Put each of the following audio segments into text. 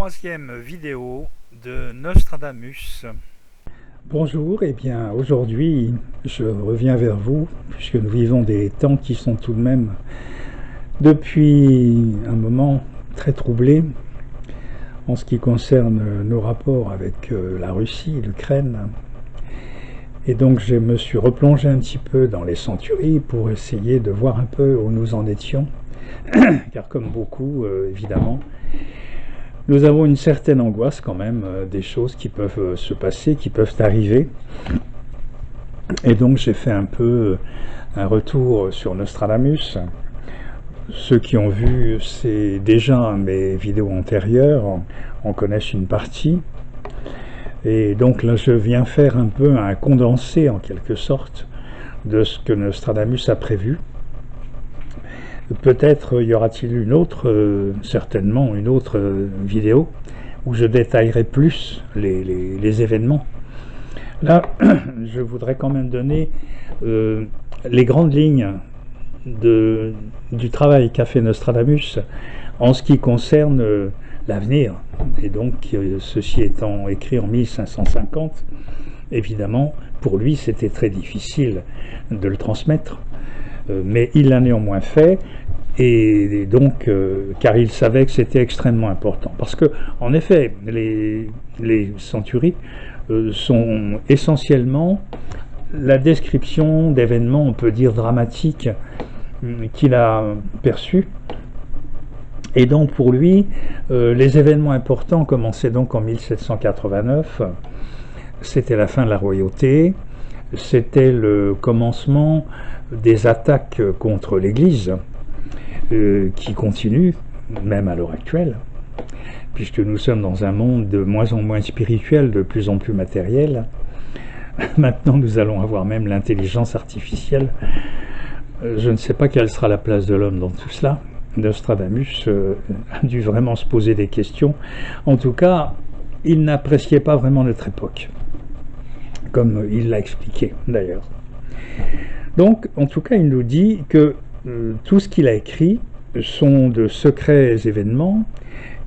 troisième vidéo de Nostradamus. Bonjour, et bien aujourd'hui je reviens vers vous puisque nous vivons des temps qui sont tout de même depuis un moment très troublés en ce qui concerne nos rapports avec la Russie, l'Ukraine. Et donc je me suis replongé un petit peu dans les centuries pour essayer de voir un peu où nous en étions, car comme beaucoup évidemment, nous avons une certaine angoisse quand même des choses qui peuvent se passer, qui peuvent arriver. Et donc j'ai fait un peu un retour sur Nostradamus. Ceux qui ont vu déjà mes vidéos antérieures en connaissent une partie. Et donc là je viens faire un peu un condensé en quelque sorte de ce que Nostradamus a prévu. Peut-être y aura-t-il une autre, certainement une autre vidéo où je détaillerai plus les événements. Là, je voudrais quand même donner les grandes lignes du travail qu'a fait Nostradamus en ce qui concerne l'avenir. Et donc, ceci étant écrit en 1550, évidemment, pour lui, c'était très difficile de le transmettre. Mais il l'a néanmoins fait, et donc car il savait que c'était extrêmement important, parce que en effet les centuries sont essentiellement la description d'événements, on peut dire dramatiques, qu'il a perçus. Et donc pour lui, les événements importants commençaient donc en 1789. C'était la fin de la royauté, c'était le commencement des attaques contre l'Église, qui continuent, même à l'heure actuelle, puisque nous sommes dans un monde de moins en moins spirituel, de plus en plus matériel. Maintenant, nous allons avoir même l'intelligence artificielle. Je ne sais pas quelle sera la place de l'homme dans tout cela. Nostradamus a dû vraiment se poser des questions. En tout cas, il n'appréciait pas vraiment notre époque, comme il l'a expliqué d'ailleurs. Donc, en tout cas, il nous dit que tout ce qu'il a écrit sont de secrets événements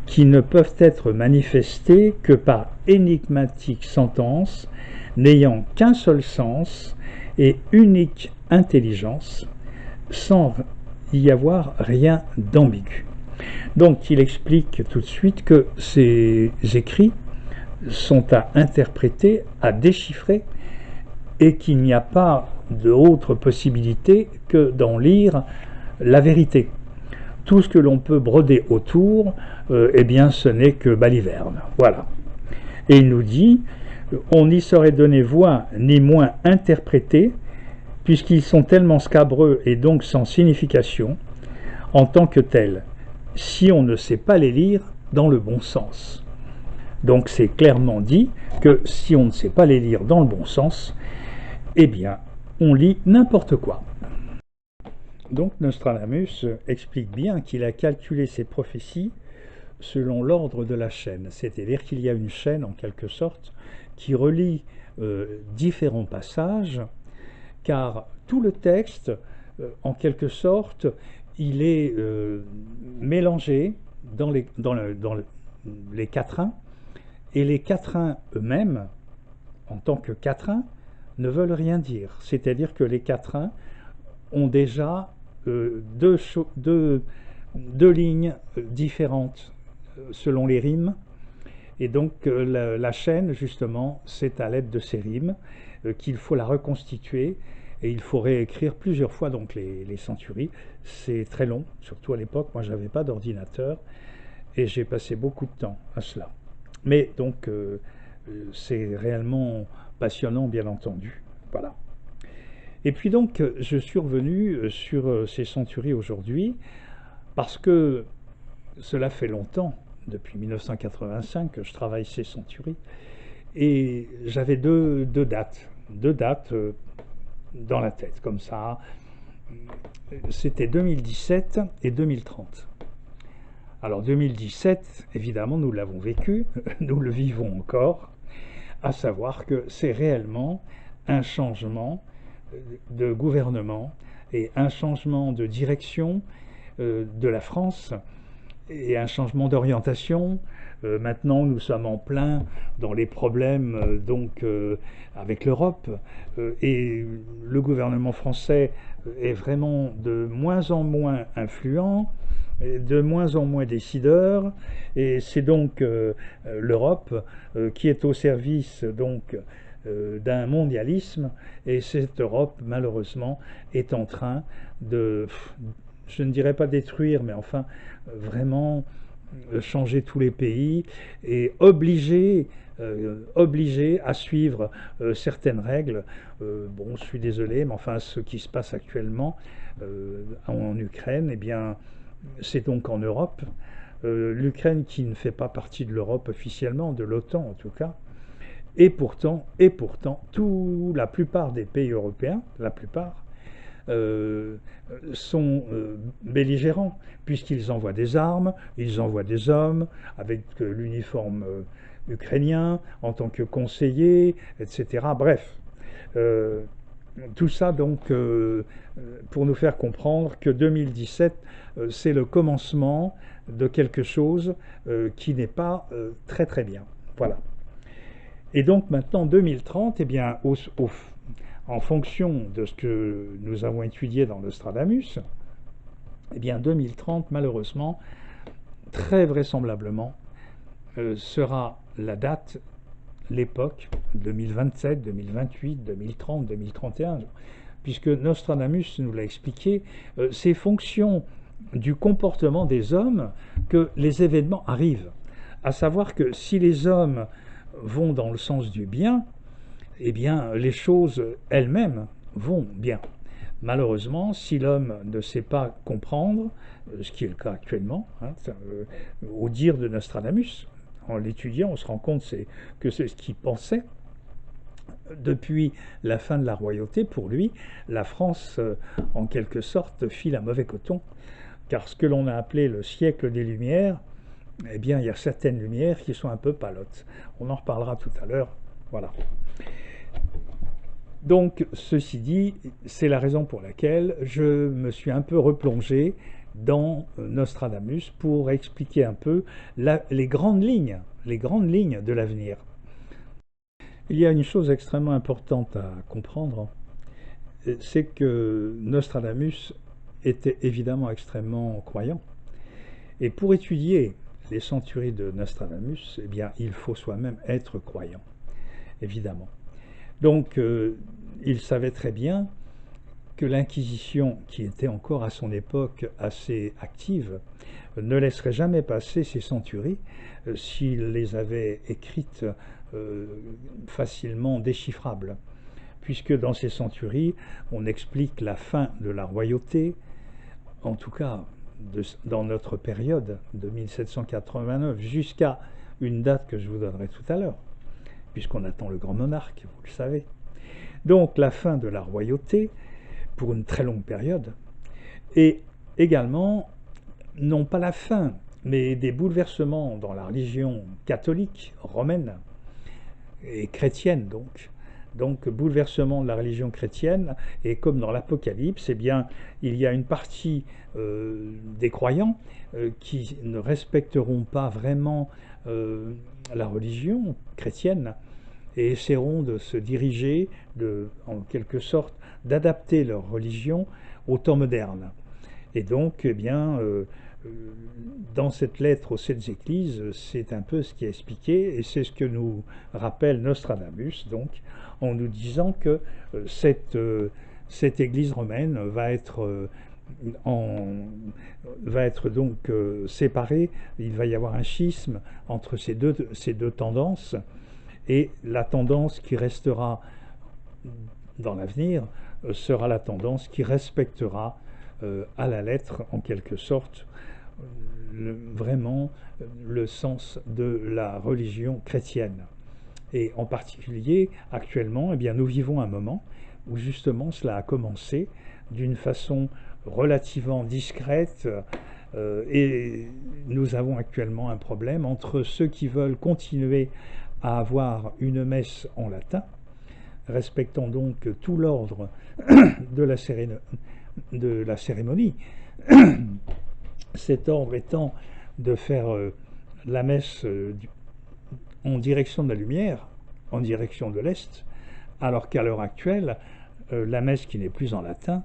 qui ne peuvent être manifestés que par énigmatiques sentences n'ayant qu'un seul sens et unique intelligence, sans y avoir rien d'ambigu. Donc il explique tout de suite que ces écrits sont à interpréter, à déchiffrer, et qu'il n'y a pas d'autre possibilité que d'en lire la vérité. Tout ce que l'on peut broder autour, eh bien ce n'est que baliverne. Voilà. Et il nous dit, on n'y saurait donner voix ni moins interpréter, puisqu'ils sont tellement scabreux et donc sans signification, en tant que tels, si on ne sait pas les lire dans le bon sens. Donc c'est clairement dit que si on ne sait pas les lire dans le bon sens, eh bien on lit n'importe quoi. Donc Nostradamus explique bien qu'il a calculé ses prophéties selon l'ordre de la chaîne, c'est-à-dire qu'il y a une chaîne en quelque sorte qui relie différents passages, car tout le texte, en quelque sorte, il est mélangé dans les quatrains, et les quatrains eux-mêmes, en tant que quatrains, ne veulent rien dire. C'est-à-dire que les quatrains ont déjà deux lignes différentes selon les rimes, et donc la chaîne justement c'est à l'aide de ces rimes qu'il faut la reconstituer, et il faut réécrire plusieurs fois donc les centuries. C'est très long, surtout à l'époque. Moi j'avais pas d'ordinateur et j'ai passé beaucoup de temps à cela, mais donc c'est réellement passionnant, bien entendu. Voilà. Et puis donc, je suis revenu sur ces centuries aujourd'hui, parce que cela fait longtemps, depuis 1985, que je travaille ces centuries, et j'avais deux dates dans la tête, comme ça. C'était 2017 et 2030. Alors 2017, évidemment, nous l'avons vécu, nous le vivons encore, à savoir que c'est réellement un changement de gouvernement et un changement de direction de la France et un changement d'orientation. Maintenant, nous sommes en plein dans les problèmes avec l'Europe et le gouvernement français est vraiment de moins en moins influent, de moins en moins décideur, et c'est donc l'Europe qui est au service d'un mondialisme, et cette Europe malheureusement est en train de, je ne dirais pas détruire, mais enfin vraiment changer tous les pays et obliger à suivre certaines règles. Bon, je suis désolé, mais enfin, ce qui se passe actuellement en Ukraine, eh bien, c'est donc en Europe. L'Ukraine qui ne fait pas partie de l'Europe officiellement, de l'OTAN en tout cas, et pourtant, la plupart des pays européens, la plupart, euh, sont belligérants, puisqu'ils envoient des armes, ils envoient des hommes avec l'uniforme ukrainien en tant que conseillers, etc. Bref, euh, tout ça donc pour nous faire comprendre que 2017, c'est le commencement de quelque chose qui n'est pas très très bien. Voilà. Et donc maintenant, 2030, eh bien, en fonction de ce que nous avons étudié dans Nostradamus, eh bien 2030, malheureusement, très vraisemblablement, sera la date, l'époque, 2027, 2028, 2030, 2031, puisque Nostradamus nous l'a expliqué, c'est fonction du comportement des hommes que les événements arrivent. À savoir que si les hommes vont dans le sens du bien, eh bien, les choses elles-mêmes vont bien. Malheureusement, si l'homme ne sait pas comprendre, ce qui est le cas actuellement, au dire de Nostradamus, en l'étudiant, on se rend compte que c'est ce qu'il pensait. Depuis la fin de la royauté, pour lui, la France, en quelque sorte, file un mauvais coton, car ce que l'on a appelé le siècle des Lumières, eh bien, il y a certaines lumières qui sont un peu palotes. On en reparlera tout à l'heure. Voilà. Donc, ceci dit, c'est la raison pour laquelle je me suis un peu replongé dans Nostradamus pour expliquer un peu les grandes lignes de l'avenir. Il y a une chose extrêmement importante à comprendre, c'est que Nostradamus était évidemment extrêmement croyant. Et pour étudier les centuries de Nostradamus, eh bien, il faut soi-même être croyant, évidemment. Donc, il savait très bien que l'Inquisition, qui était encore à son époque assez active, ne laisserait jamais passer ces centuries s'il les avait écrites facilement déchiffrables. Puisque dans ces centuries, on explique la fin de la royauté, en tout cas dans notre période de 1789 jusqu'à une date que je vous donnerai tout à l'heure, puisqu'on attend le grand monarque, vous le savez. Donc la fin de la royauté pour une très longue période, et également, non pas la fin, mais des bouleversements dans la religion catholique, romaine et chrétienne donc bouleversement de la religion chrétienne, et comme dans l'Apocalypse, eh bien, il y a une partie des croyants qui ne respecteront pas vraiment la religion chrétienne et essaieront de se diriger, en quelque sorte, d'adapter leur religion au temps moderne. Et donc, eh bien, dans cette lettre aux 7 églises, c'est un peu ce qui est expliqué, et c'est ce que nous rappelle Nostradamus, donc, en nous disant que cette église romaine va être donc séparée. Il va y avoir un schisme entre ces deux tendances, et la tendance qui restera dans l'avenir sera la tendance qui respectera à la lettre, en quelque sorte, vraiment le sens de la religion chrétienne. Et en particulier, actuellement, eh bien, nous vivons un moment où justement cela a commencé d'une façon relativement discrète, et nous avons actuellement un problème entre ceux qui veulent continuer à avoir une messe en latin, respectant donc tout l'ordre de la cérémonie, cet ordre étant de faire la messe en direction de la lumière, en direction de l'Est, alors qu'à l'heure actuelle, la messe qui n'est plus en latin,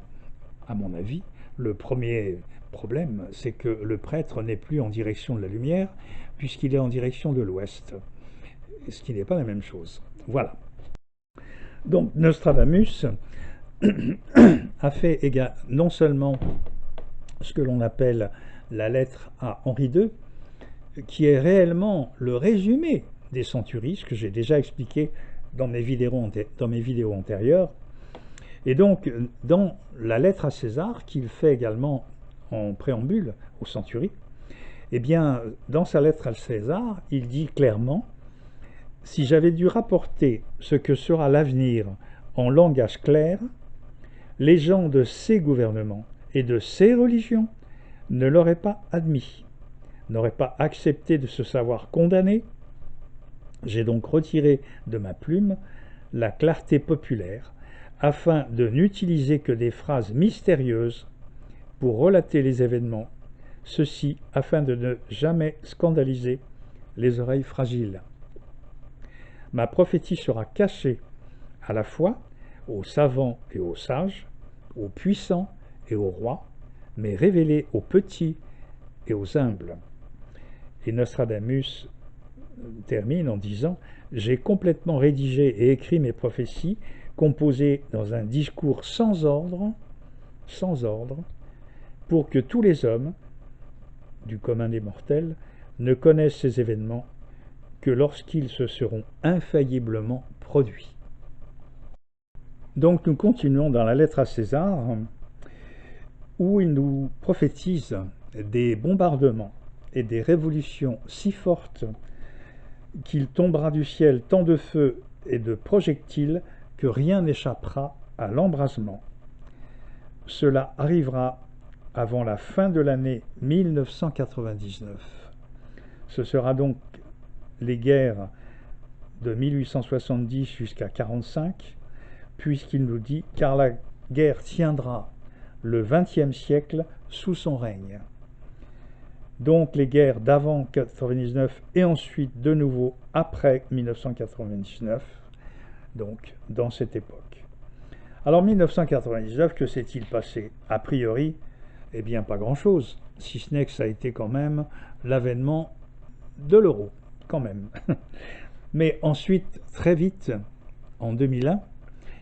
à mon avis, le premier problème, c'est que le prêtre n'est plus en direction de la lumière, puisqu'il est en direction de l'Ouest, ce qui n'est pas la même chose. Voilà. Donc Nostradamus a fait non seulement ce que l'on appelle la lettre à Henri II, qui est réellement le résumé des centuries, ce que j'ai déjà expliqué dans mes vidéos antérieures. Et donc, dans la lettre à César, qu'il fait également en préambule aux centuries, eh bien, dans sa lettre à César, il dit clairement « Si j'avais dû rapporter ce que sera l'avenir en langage clair, les gens de ces gouvernements et de ces religions ne l'auraient pas admis, n'auraient pas accepté de se savoir condamné. J'ai donc retiré de ma plume la clarté populaire, afin de n'utiliser que des phrases mystérieuses pour relater les événements, ceci afin de ne jamais scandaliser les oreilles fragiles. Ma prophétie sera cachée à la fois aux savants et aux sages, aux puissants et aux rois, mais révélée aux petits et aux humbles. » Et Nostradamus termine en disant « J'ai complètement rédigé et écrit mes prophéties, composées dans un discours sans ordre, pour que tous les hommes, du commun des mortels, ne connaissent ces événements que lorsqu'ils se seront infailliblement produits. » Donc nous continuons dans la lettre à César, où il nous prophétise des bombardements et des révolutions si fortes qu'il tombera du ciel tant de feu et de projectiles que rien n'échappera à l'embrasement. Cela arrivera avant la fin de l'année 1999. Ce sera donc les guerres de 1870 jusqu'à 1945, puisqu'il nous dit « Car la guerre tiendra le XXe siècle sous son règne ». Donc les guerres d'avant 1999 et ensuite de nouveau après 1999, donc dans cette époque. Alors 1999, que s'est-il passé? A priori, eh bien pas grand-chose, si ce n'est que ça a été quand même l'avènement de l'euro, quand même. Mais ensuite, très vite, en 2001,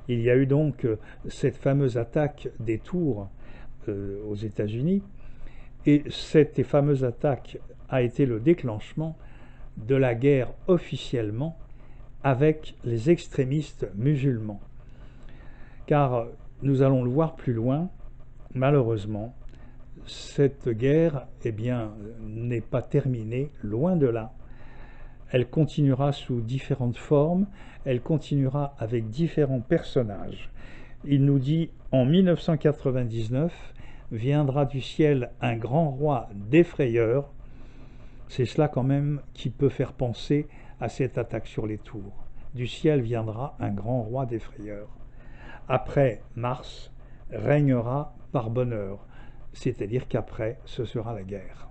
il y a eu donc cette fameuse attaque des tours aux États-Unis, et cette fameuse attaque a été le déclenchement de la guerre officiellement avec les extrémistes musulmans. Car nous allons le voir plus loin, malheureusement, cette guerre n'est pas terminée, loin de là. Elle continuera sous différentes formes, elle continuera avec différents personnages. Il nous dit en 1999, viendra du ciel un grand roi défrayeur. C'est cela quand même qui peut faire penser à cette attaque sur les tours. Du ciel viendra un grand roi défrayeur. Après Mars régnera par bonheur, c'est-à-dire qu'après ce sera la guerre.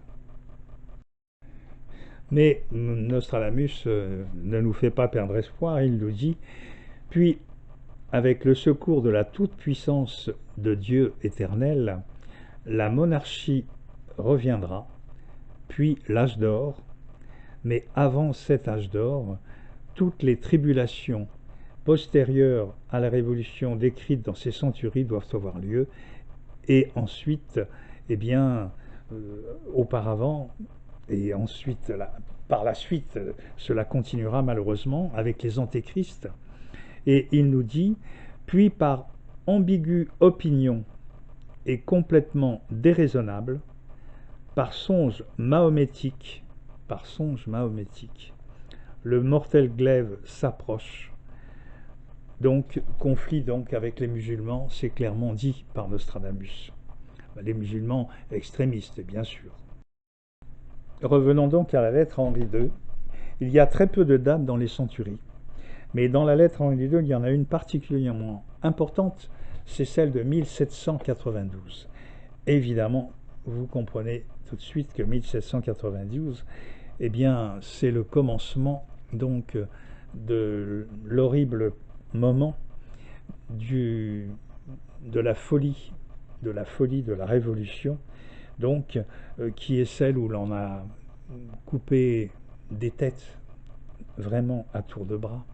Mais Nostradamus ne nous fait pas perdre espoir, il nous dit « Puis, avec le secours de la toute-puissance de Dieu éternel, la monarchie reviendra, puis l'âge d'or, mais avant cet âge d'or, toutes les tribulations postérieures à la révolution décrite dans ces centuries doivent avoir lieu, et ensuite, auparavant, et ensuite, par la suite, cela continuera malheureusement avec les antéchrists, et il nous dit, puis par ambiguë opinion et complètement déraisonnable, par songe mahométique, le mortel glaive s'approche. Donc, conflit donc avec les musulmans, c'est clairement dit par Nostradamus. Les musulmans extrémistes, bien sûr. Revenons donc à la lettre à Henri II. Il y a très peu de dates dans les centuries, mais dans la lettre à Henri II, il y en a une particulièrement importante, c'est celle de 1792. Évidemment, vous comprenez tout de suite que 1792, eh bien, c'est le commencement donc de l'horrible moment de la folie, de la Révolution, donc qui est celle où l'on a coupé des têtes vraiment à tour de bras.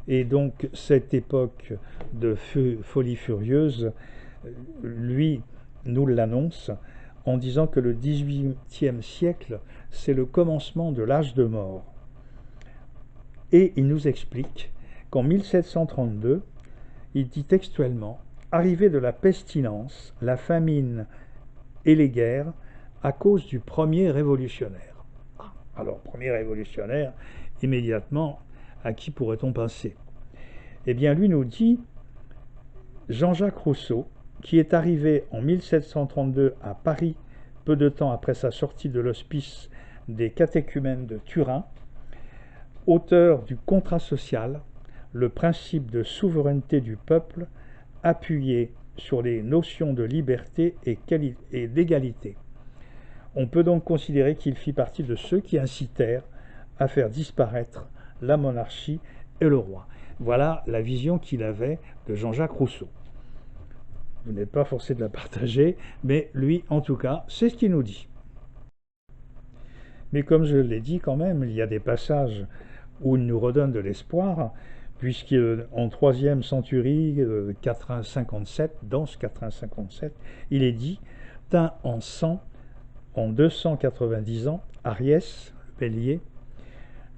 Et donc cette époque de folie furieuse, lui nous l'annonce en disant que le XVIIIe siècle, c'est le commencement de l'âge de mort. Et il nous explique qu'en 1732, il dit textuellement « Arrivée de la pestilence, la famine et les guerres à cause du premier révolutionnaire. » Alors, premier révolutionnaire, immédiatement, à qui pourrait-on penser? Eh bien, lui nous dit Jean-Jacques Rousseau, qui est arrivé en 1732 à Paris, peu de temps après sa sortie de l'hospice des catéchumènes de Turin, auteur du Contrat social, le principe de souveraineté du peuple, appuyé sur les notions de liberté et d'égalité. On peut donc considérer qu'il fit partie de ceux qui incitèrent à faire disparaître la monarchie et le roi. Voilà la vision qu'il avait de Jean-Jacques Rousseau. Vous n'êtes pas forcé de la partager, mais lui, en tout cas, c'est ce qu'il nous dit. Mais comme je l'ai dit quand même, il y a des passages où il nous redonne de l'espoir, puisqu'en 3e centurie, 457, dans ce 457, il est dit « Teint en sang, en 290 ans, Ariès, le bélier,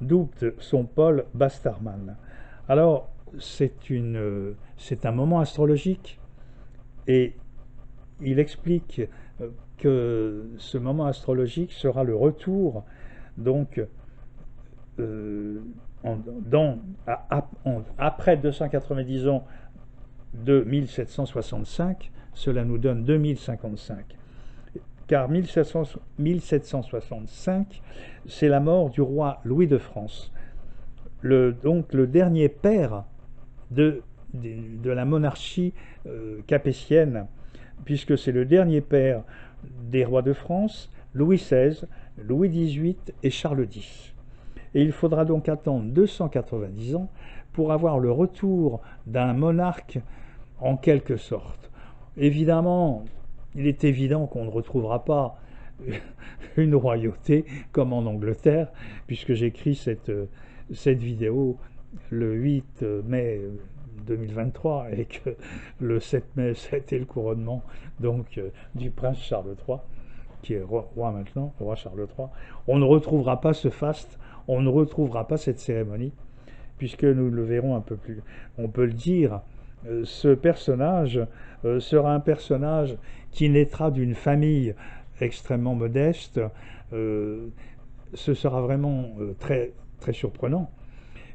double son Paul Bastarman. » Alors, c'est un moment astrologique, et il explique que ce moment astrologique sera le retour, donc, après 290 ans de 1765, cela nous donne 2055. Car 1765, c'est la mort du roi Louis de France, donc le dernier père de la monarchie capétienne, puisque c'est le dernier père des rois de France, Louis XVI, Louis XVIII et Charles X. Et il faudra donc attendre 290 ans pour avoir le retour d'un monarque en quelque sorte. Évidemment, il est évident qu'on ne retrouvera pas une royauté comme en Angleterre, puisque j'écris cette vidéo le 8 mai 2023 et que le 7 mai, ça a été le couronnement donc, du prince Charles III, qui est roi maintenant, roi Charles III. On ne retrouvera pas ce faste, on ne retrouvera pas cette cérémonie, puisque nous le verrons un peu plus. On peut le dire, ce personnage sera un personnage qui naîtra d'une famille extrêmement modeste. Ce sera vraiment très, très surprenant.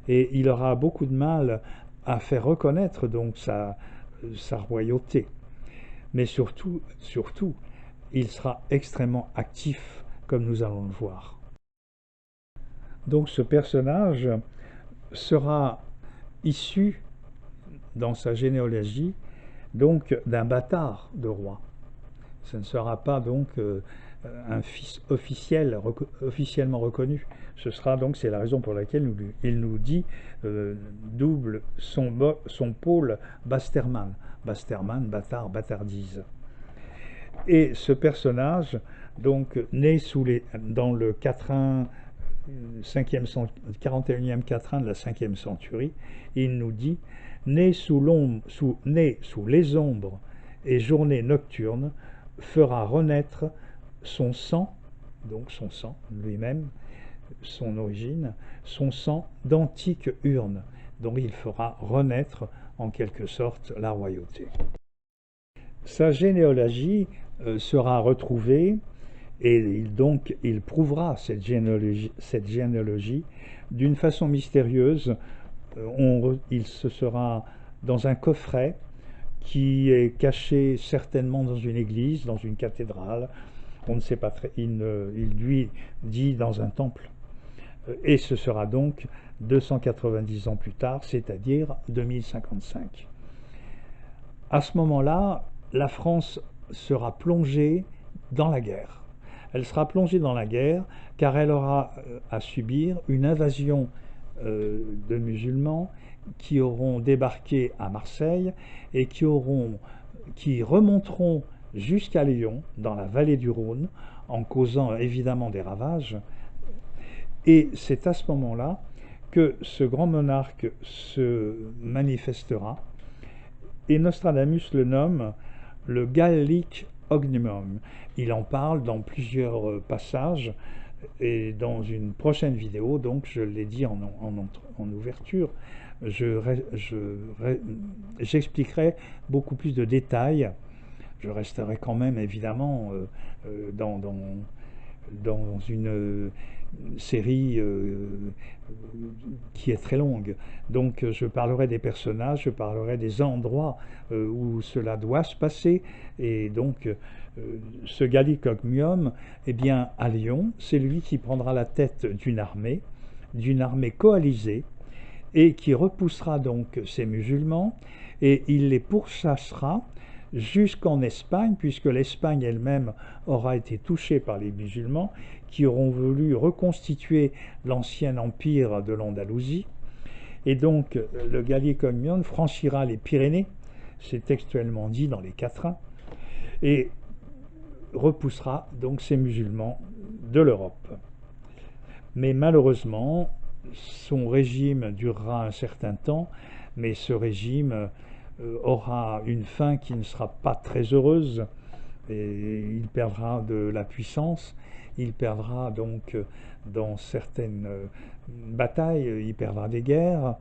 Et il aura beaucoup de mal à faire reconnaître donc sa royauté. Mais surtout, il sera extrêmement actif, comme nous allons le voir. Donc ce personnage sera issu, dans sa généalogie, donc d'un bâtard de roi. Ce ne sera pas donc un fils officiellement reconnu. Ce sera donc, c'est la raison pour laquelle il nous dit double son pôle Bastarman. Bastarman, bâtard, bâtardise. Et ce personnage, donc, né dans le quatrain, 41e quatrain de la 5e centurie, il nous dit né sous les ombres et journées nocturnes, fera renaître son sang, donc son sang lui-même, son origine, son sang d'antique urne, dont il fera renaître en quelque sorte la royauté. Sa généalogie sera retrouvée et donc il prouvera cette généalogie d'une façon mystérieuse. Il se sera dans un coffret qui est caché certainement dans une église, dans une cathédrale, on ne sait pas très, il lui dit dans un temple, et ce sera donc 290 ans plus tard, c'est-à-dire 2055. À ce moment-là, la France sera plongée dans la guerre. Elle sera plongée dans la guerre car elle aura à subir une invasion de musulmans qui auront débarqué à Marseille et qui remonteront jusqu'à Lyon, dans la vallée du Rhône, en causant évidemment des ravages. Et c'est à ce moment-là que ce grand monarque se manifestera, et Nostradamus le nomme le Gallic Omnium. Il en parle dans plusieurs passages, et dans une prochaine vidéo, donc je l'ai dit en ouverture, j'expliquerai beaucoup plus de détails. Je resterai quand même évidemment dans une série qui est très longue. Donc je parlerai des personnages, je parlerai des endroits où cela doit se passer. Et donc ce Gallic Omnium, eh bien à Lyon, c'est lui qui prendra la tête d'une armée coalisée, et qui repoussera donc ces musulmans, et il les pourchassera jusqu'en Espagne, puisque l'Espagne elle-même aura été touchée par les musulmans, qui auront voulu reconstituer l'ancien empire de l'Andalousie. Et donc le Gallic Omnium franchira les Pyrénées, c'est textuellement dit dans les Quatrains, et repoussera donc ces musulmans de l'Europe. Mais malheureusement, son régime durera un certain temps, mais ce régime aura une fin qui ne sera pas très heureuse, et il perdra de la puissance, il perdra donc dans certaines batailles, il perdra des guerres,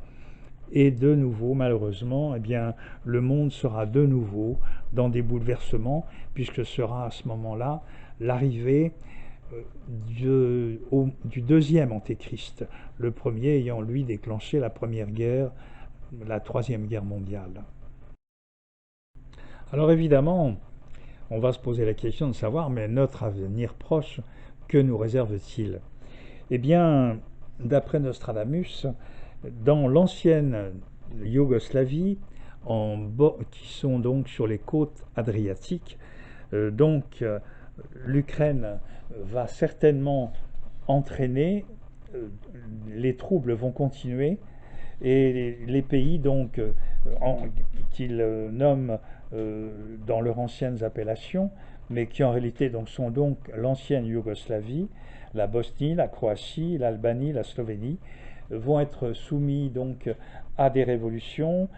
et de nouveau, malheureusement, eh bien, le monde sera de nouveau dans des bouleversements, puisque sera à ce moment-là l'arrivée du deuxième Antéchrist, le premier ayant lui déclenché la première guerre, la troisième guerre mondiale. Alors évidemment, on va se poser la question de savoir, mais notre avenir proche, que nous réserve-t-il? Eh bien, d'après Nostradamus, dans l'ancienne Yougoslavie, qui sont donc sur les côtes adriatiques, l'Ukraine va certainement entraîner, les troubles vont continuer, et les pays donc qu'ils nomment dans leurs anciennes appellations, mais qui en réalité donc sont donc l'ancienne Yougoslavie, la Bosnie, la Croatie, l'Albanie, la Slovénie, vont être soumis donc à des révolutions,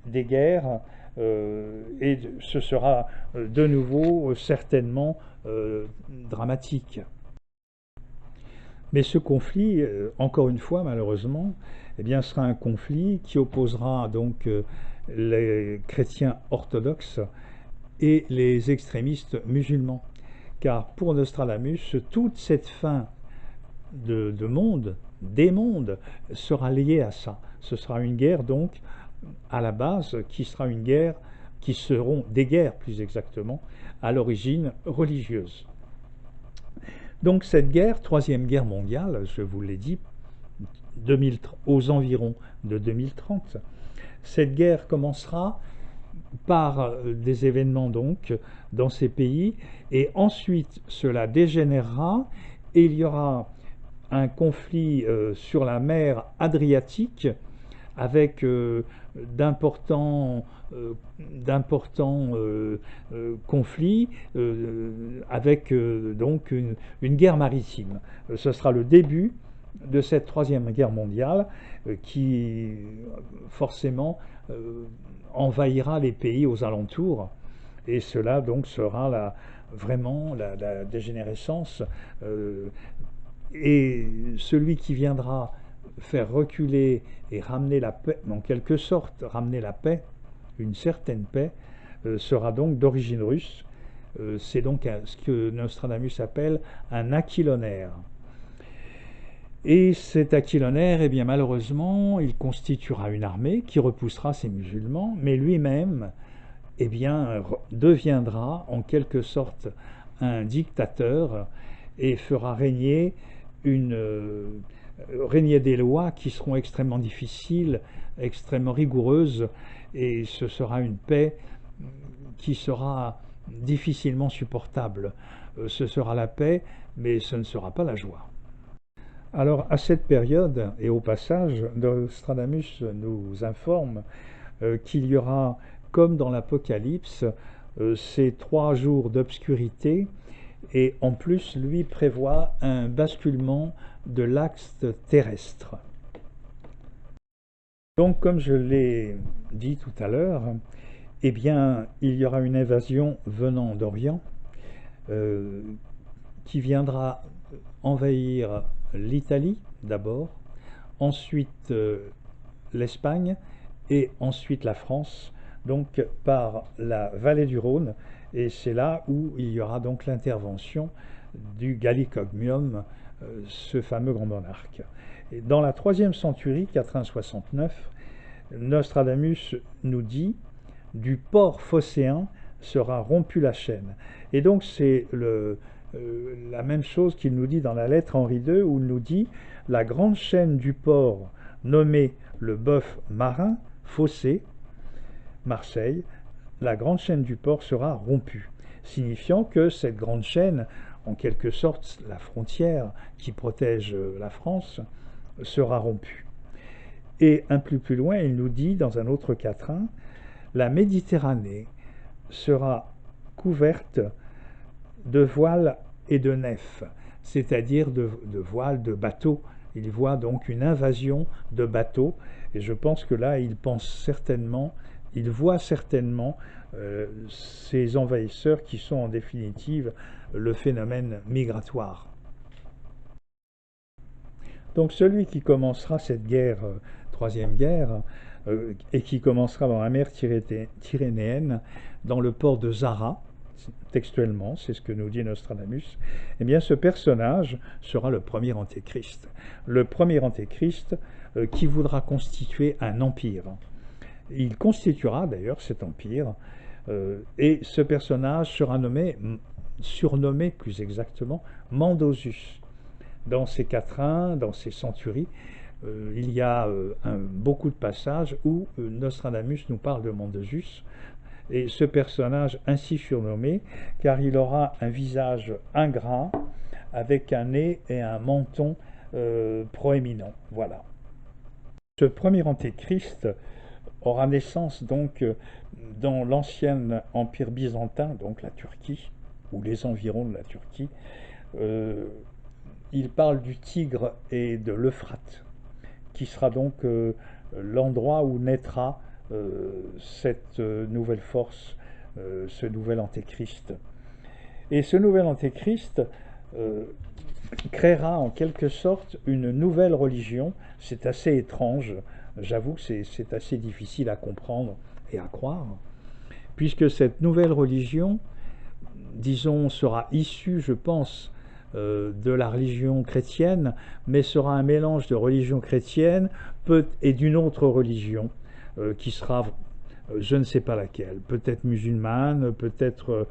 des guerres, et ce sera de nouveau certainement dramatique. Mais ce conflit, encore une fois malheureusement, eh bien, sera un conflit qui opposera donc les chrétiens orthodoxes et les extrémistes musulmans. Car pour Nostradamus, toute cette fin de monde, des mondes, sera liée à ça. Ce sera une guerre donc à la base qui sera une guerre, qui seront des guerres plus exactement, à l'origine religieuse. Donc cette guerre, troisième guerre mondiale, je vous l'ai dit, aux environs de 2030, cette guerre commencera par des événements donc dans ces pays, et ensuite cela dégénérera et il y aura un conflit sur la mer Adriatique avec d'importants conflits, avec donc une guerre maritime. Ce sera le début de cette troisième guerre mondiale qui forcément envahira les pays aux alentours, et cela donc sera vraiment la dégénérescence, et celui qui viendra faire reculer et ramener la paix, en quelque sorte ramener la paix, une certaine paix, sera donc d'origine russe. C'est donc ce que Nostradamus appelle un aquilonnaire. Et cet aquilonnaire, eh bien malheureusement, il constituera une armée qui repoussera ces musulmans, mais lui-même, eh bien, deviendra en quelque sorte un dictateur et fera régner des lois qui seront extrêmement difficiles, extrêmement rigoureuses, et ce sera une paix qui sera difficilement supportable. Ce sera la paix mais ce ne sera pas la joie. Alors à cette période, et au passage, Nostradamus nous informe qu'il y aura, comme dans l'Apocalypse, ces 3 jours d'obscurité, et en plus, lui prévoit un basculement de l'axe terrestre. Donc, comme je l'ai dit tout à l'heure, eh bien, il y aura une invasion venant d'Orient qui viendra envahir l'Italie d'abord, ensuite l'Espagne et ensuite la France, donc par la vallée du Rhône, et c'est là où il y aura donc l'intervention du Gallic Ogmium, ce fameux grand monarque. Et dans la 3e centurie, 469, Nostradamus nous dit « Du port phocéen sera rompue la chaîne ». Et donc c'est la même chose qu'il nous dit dans la lettre Henri II, où il nous dit « La grande chaîne du port nommée le bœuf marin, Phocée, Marseille, la grande chaîne du port sera rompue », signifiant que cette grande chaîne, en quelque sorte la frontière qui protège la France, sera rompue. Et un peu plus loin, il nous dit, dans un autre quatrain, la Méditerranée sera couverte de voiles et de nefs, c'est-à-dire de voiles, de bateaux. Il voit donc une invasion de bateaux, et je pense que là, il voit certainement ces envahisseurs qui sont en définitive le phénomène migratoire. Donc celui qui commencera cette guerre, troisième guerre, et qui commencera dans la mer Tyrrhénéenne, dans le port de Zara, textuellement, c'est ce que nous dit Nostradamus, eh bien ce personnage sera le premier antéchrist. Le premier antéchrist qui voudra constituer un empire. Il constituera d'ailleurs cet empire, et ce personnage sera surnommé plus exactement Mandosus. Dans ces quatrains, dans ces centuries, il y a beaucoup de passages où Nostradamus nous parle de Mandosus, et ce personnage ainsi surnommé, car il aura un visage ingrat, avec un nez et un menton proéminent. Voilà. Ce premier antéchrist aura naissance donc dans l'ancien empire byzantin, donc la Turquie, ou les environs de la Turquie. Il parle du Tigre et de l'Euphrate, qui sera donc l'endroit où naîtra cette nouvelle force, ce nouvel antéchrist. Et ce nouvel antéchrist créera en quelque sorte une nouvelle religion. C'est assez étrange, j'avoue que c'est assez difficile à comprendre et à croire, puisque cette nouvelle religion, disons, sera issue, je pense, de la religion chrétienne, mais sera un mélange de religion chrétienne et d'une autre religion, qui sera, je ne sais pas laquelle, peut-être musulmane, peut-être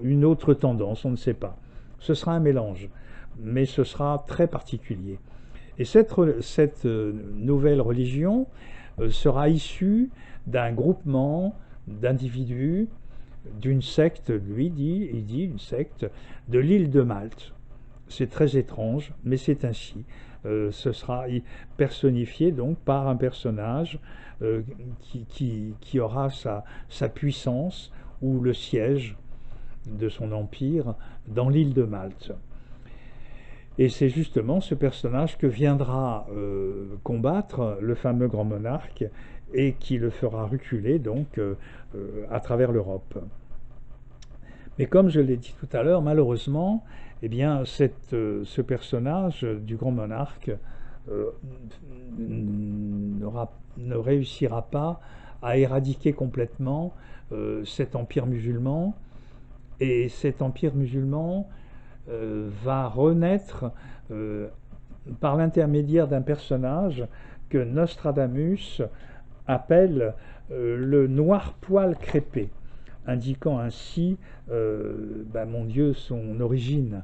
une autre tendance, on ne sait pas. Ce sera un mélange, mais ce sera très particulier. Et cette nouvelle religion sera issue d'un groupement d'individus, d'une secte, il dit une secte, de l'île de Malte. C'est très étrange, mais c'est ainsi. Ce sera personnifié donc par un personnage qui aura sa puissance ou le siège de son empire dans l'île de Malte. Et c'est justement ce personnage que viendra combattre le fameux grand monarque et qui le fera reculer donc à travers l'Europe. Mais comme je l'ai dit tout à l'heure, malheureusement, eh bien, ce personnage du grand monarque ne réussira pas à éradiquer complètement cet empire musulman, et cet empire musulman va renaître par l'intermédiaire d'un personnage que Nostradamus appelle le noir poil crépé, indiquant ainsi, mon Dieu, son origine.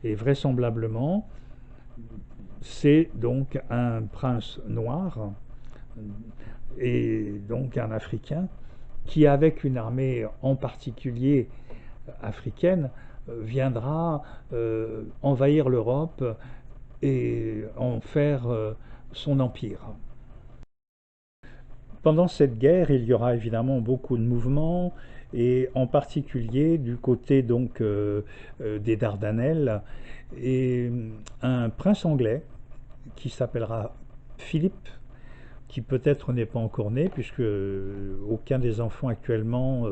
Et vraisemblablement, c'est donc un prince noir, et donc un Africain, qui avec une armée en particulier africaine viendra envahir l'Europe et en faire son empire. Pendant cette guerre, il y aura évidemment beaucoup de mouvements, et en particulier du côté donc des Dardanelles, et un prince anglais qui s'appellera Philippe, qui peut-être n'est pas encore né, puisque aucun des enfants actuellement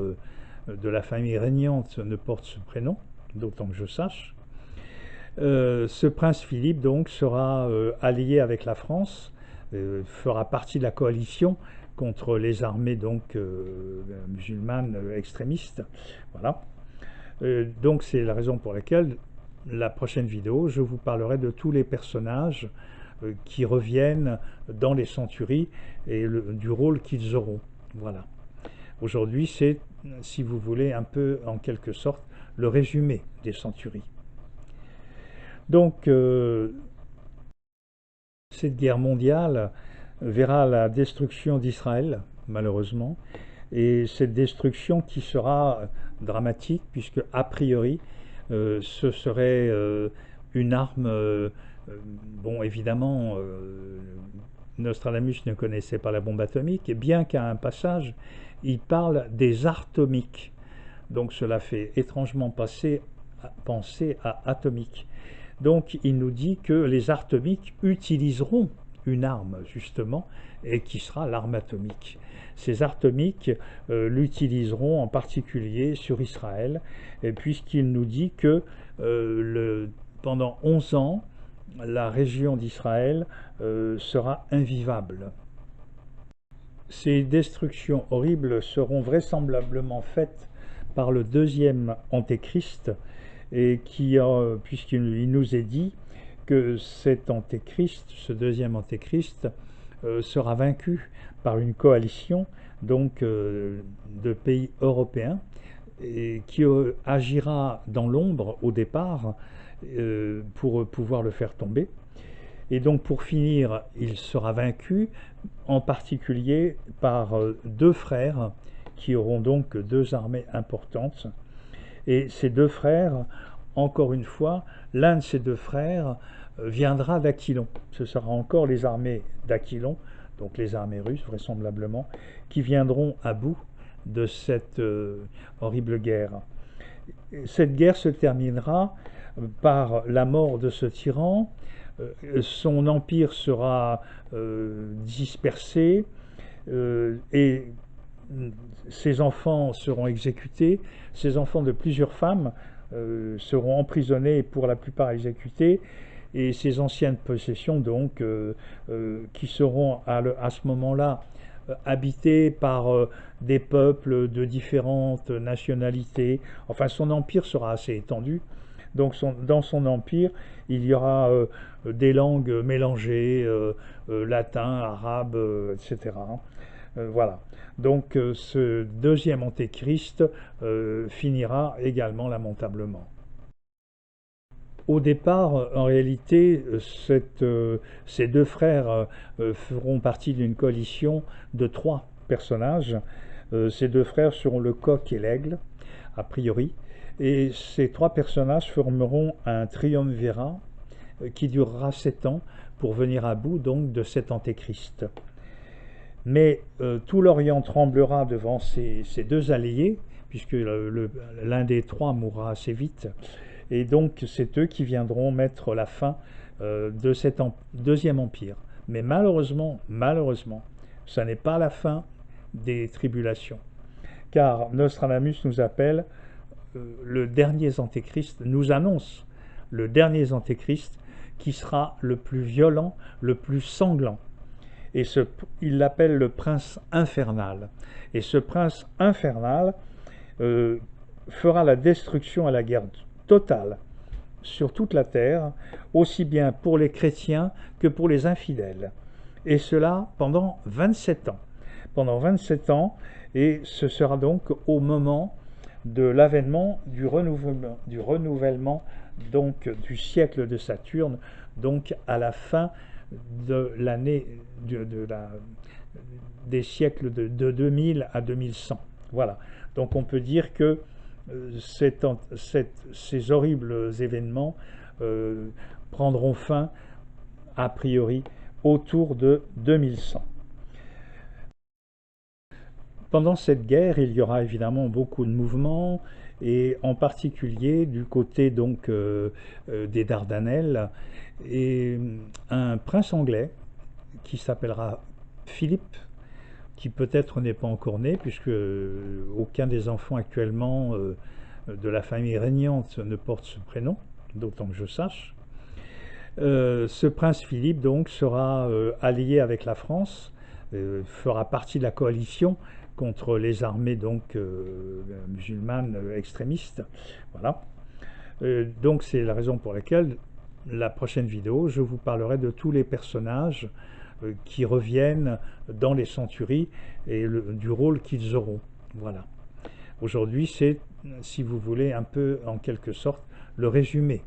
de la famille régnante ne porte ce prénom, d'autant que je sache. Ce prince Philippe donc sera allié avec la France, fera partie de la coalition contre les armées donc musulmanes extrémistes. Voilà. Donc c'est la raison pour laquelle la prochaine vidéo, je vous parlerai de tous les personnages qui reviennent dans les centuries et du rôle qu'ils auront. Voilà. Aujourd'hui, c'est, si vous voulez, un peu en quelque sorte le résumé des centuries. Donc, cette guerre mondiale verra la destruction d'Israël, malheureusement, et cette destruction qui sera dramatique, puisque a priori, ce serait une arme, bon évidemment, Nostradamus ne connaissait pas la bombe atomique, et bien qu'à un passage, il parle des atomiques. Donc cela fait étrangement penser à atomique. Donc il nous dit que les atomiques utiliseront une arme justement, et qui sera l'arme atomique. Ces atomiques l'utiliseront en particulier sur Israël, puisqu'il nous dit que pendant 11 ans, la région d'Israël sera invivable. Ces destructions horribles seront vraisemblablement faites par le deuxième antéchrist, et puisqu'il nous est dit que cet antéchrist, ce deuxième antéchrist, sera vaincu par une coalition donc de pays européens, et qui agira dans l'ombre au départ pour pouvoir le faire tomber. Et donc pour finir, il sera vaincu en particulier par deux frères qui auront donc deux armées importantes. Et ces deux frères, encore une fois, l'un de ces deux frères viendra d'Aquilon. Ce sera encore les armées d'Aquilon, donc les armées russes vraisemblablement, qui viendront à bout de cette horrible guerre. Cette guerre se terminera par la mort de ce tyran. Son empire sera dispersé et ses enfants seront exécutés. Ses enfants de plusieurs femmes seront emprisonnés et pour la plupart exécutés. Et ses anciennes possessions, donc, qui seront à ce moment-là habitées par des peuples de différentes nationalités. Enfin, son empire sera assez étendu. Donc dans son empire, il y aura des langues mélangées, latin, arabe, etc. Voilà. Donc ce deuxième antéchrist finira également lamentablement. Au départ, en réalité, ces deux frères feront partie d'une coalition de 3 personnages. Ces deux frères seront le coq et l'aigle, a priori. Et ces 3 personnages formeront un triumvirat qui durera 7 ans pour venir à bout donc de cet antéchrist. Mais tout l'Orient tremblera devant ces deux alliés, puisque l'un des 3 mourra assez vite. Et donc c'est eux qui viendront mettre la fin de cet deuxième empire. Mais malheureusement, ça n'est pas la fin des tribulations. Car Nostradamus nous appelle le dernier antéchrist, nous annonce le dernier antéchrist qui sera le plus violent, le plus sanglant. Et il l'appelle le prince infernal. Et ce prince infernal fera la destruction et la guerre totale sur toute la terre, aussi bien pour les chrétiens que pour les infidèles. Et cela pendant 27 ans. Pendant 27 ans, et ce sera donc au moment de l'avènement du renouvellement donc du siècle de Saturne, donc à la fin de l'année des siècles de 2000 à 2100. Voilà. Donc on peut dire que ces horribles événements prendront fin, a priori, autour de 2100. Pendant cette guerre, il y aura évidemment beaucoup de mouvements, et en particulier du côté donc des Dardanelles, et un prince anglais qui s'appellera Philippe, qui peut-être n'est pas encore né, puisque aucun des enfants actuellement de la famille régnante ne porte ce prénom, d'autant que je sache. Ce prince Philippe donc sera allié avec la France, fera partie de la coalition contre les armées donc musulmanes extrémistes. Voilà. Donc c'est la raison pour laquelle la prochaine vidéo, je vous parlerai de tous les personnages qui reviennent dans les centuries et du rôle qu'ils auront. Voilà. Aujourd'hui, c'est, si vous voulez, un peu en quelque sorte le résumé.